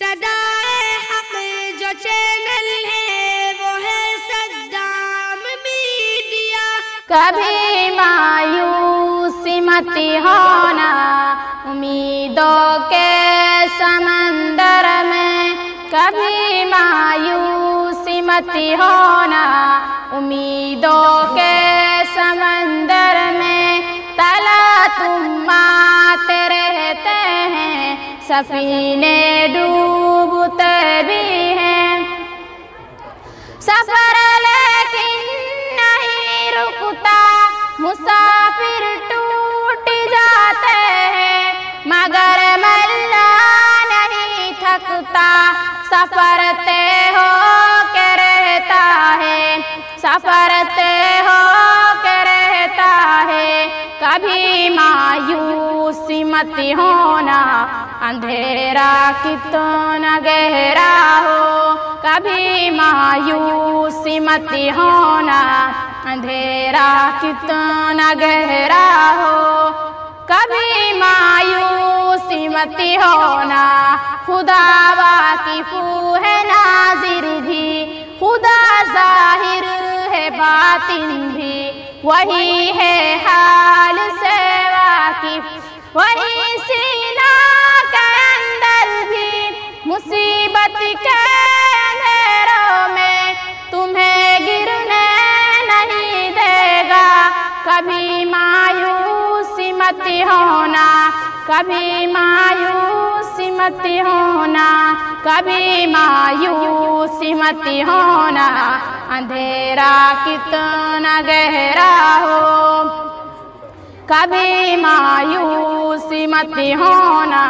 सदाए हक जो चैनल है वो है सद्दाम मीडिया। कभी मायूसी मत होना उम्मीदों के समंदर में, कभी मायूसी मत होना उम्मीदों के समंदर में। तला तुम आते रहते हैं, सफीने डूबते भी हैं। सफर लेकिन नहीं रुकता, मुसाफिर टूट जाते हैं, मगर मल्ला नहीं थकता। सफर तय हो के रहता है, सफर तय हो के रहता है। कभी मायूसी मत होना, अंधेरा कितना गहरा हो। कभी मायूसी मत होना, अंधेरा कितना गहरा हो। कभी मायूसी मत होना, खुदा वाकिफू है नाजिर भी, खुदा जाहिर है बातिन भी। वही है हाल से वाकिफ, वही सीना के अंदर भी। मुसीबत के अंधेरों में तुम्हें गिरने नहीं देगा। कभी मायूसी मत होना, कभी मायूसी मत होना, कभी मायूसी मत होना। अंधेरा कितना गहरा हो, कभी मायूसी मत होना।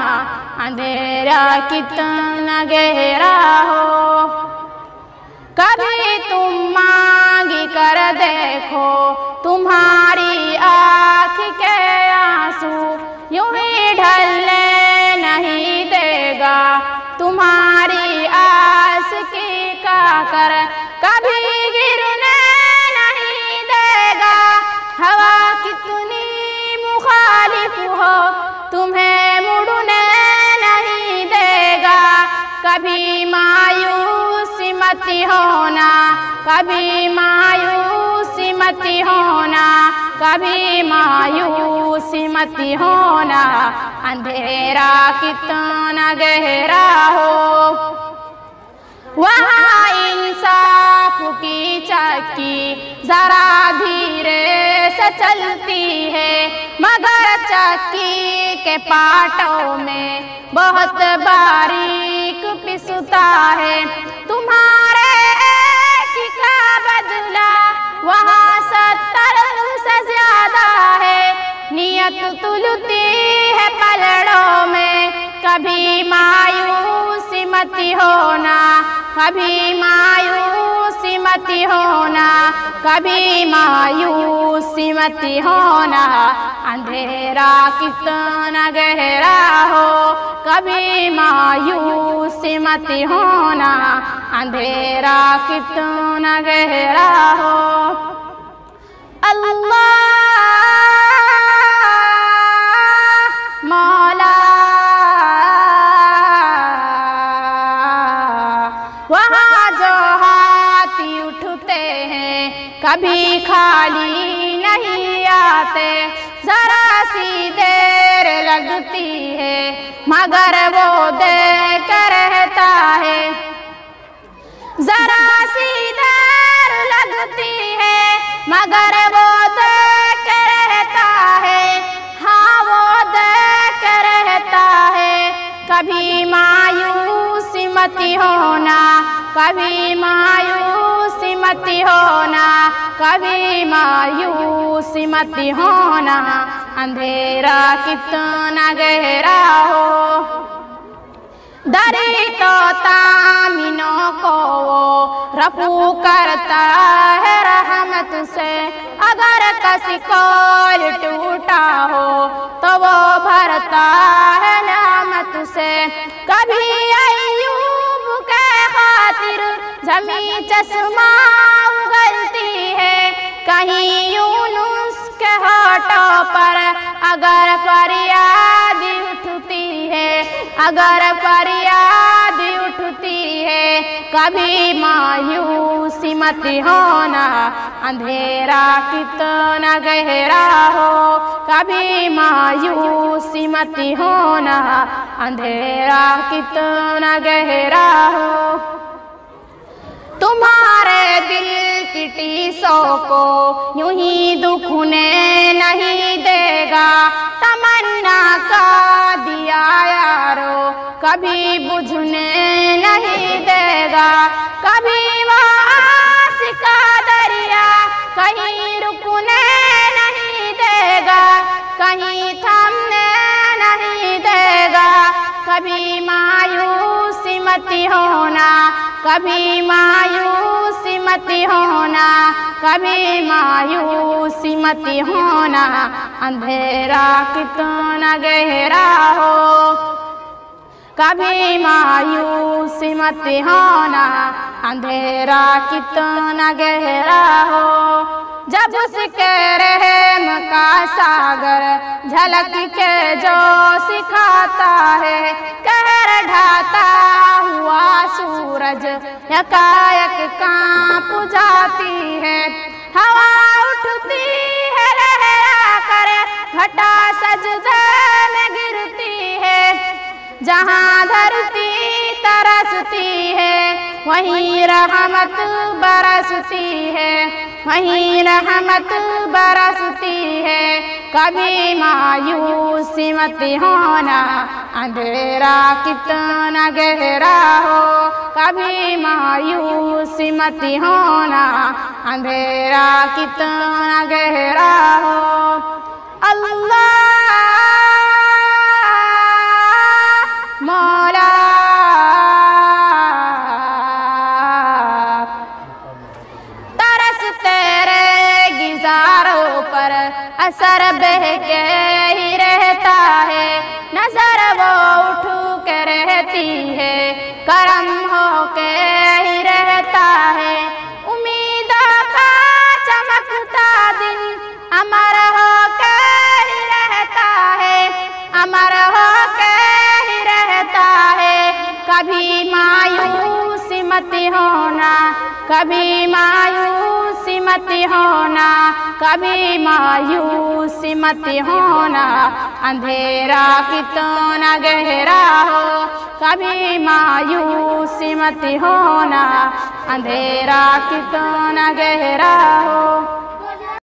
अंधेरा कितना गहरा हो। कभी तुम मांगी कर देखो, तुम्हारी आँख के आंसू यूं ही ढलने नहीं देगा। तुम्हारी आस की काकर कभी गिरने नहीं देगा। हवा कितनी मुखालिफ हो, तुम्हें मुड़ने नहीं देगा। कभी मायूसी मत होना, कभी मायूसी मत होना, कभी मायूसी मत होना। अंधेरा कितना गहरा हो, वहाँ इंसाफ की चक्की जरा धीरे से चलती है, मगर चक्की के पाटों में बहुत बारीक पिसता है। तुम्हारे एक का बदला वहाँ 70 से ज्यादा है। नियत तुलती है पलड़ों में, कभी मायूसी मत होना, कभी मायूसी मत होना, कभी मायूसी मत होना। अंधेरा कितना गहरा हो, कभी मायूसी मत होना। अंधेरा कितना गहरा हो। अल्लाह मौला वहाँ जो हाथी उठते हैं, कभी खाली नहीं आते। जरा सी देर लगती है, मगर वो देख रहता है। जरा सी देर लगती है, मगर वो देख रहता है। हाँ वो देख रहता है। कभी मायूसी मत होना, कभी मायूसी मत होना, कभी मायूसी मत होना। अंधेरा कितना गहरा हो, दरी तो तामिनों को वो रफू करता है रहमत से। अगर किसी कौल टूटा हो तो वो भरता है नेमत से। कभी अय्यूब के खातिर जमी चश्मा उगलती है, कहीं यूनुस के होठों पर अगर फरियाद उठती है, अगर फरियाद कभी मायूसी मत होना, अंधेरा कितना गहरा हो, कभी मायूसी मत होना, अंधेरा कितना गहरा हो। तुम्हारे दिल की टीसों को यूं ही दुखने नहीं देगा, तमन्ना का दिया यारो कभी बुझने नहीं देगा। कभी आस का दरिया कहीं रुकने नहीं देगा, कहीं थमने नहीं देगा। कभी मायूसी मत होना, कभी मायूसी मत होना, कभी मायूसी मत होना, अंधेरा कितना गहरा हो, कभी मायूसी मत होना, अंधेरा कितना गहरा हो। जब उसके रहम का सागर झलक के जो सिखाता है, कहर ढाता हुआ सूरज यकायक कांप जाती है। हवा उठती है लहरा कर, घटा सजदे में गिरती है। जहाँ धरती तरसती है वहीं रहमत बरसती है, वहीं रहमत बरसती है। कभी मायूसी मत होना, अंधेरा कितना गहरा हो, कभी मायूसी मत होना, अंधेरा कितना गहरा हो। अल्लाह मौला तरस तेरे गिजारों पर असर बह के ही रहता है, नजर वो उठ के रहती है, करम हो के ही रहता है। उम्मीदों का चमकता दिन अमर हो के ही रहता है, अमर हो के ही रहता है। कभी मायूसी मत होना, कभी मायूसी मत होना, कभी मायूसी मत होना, अंधेरा कितना गहरा हो, कभी मायूसी मत होना, अंधेरा कितना गहरा हो।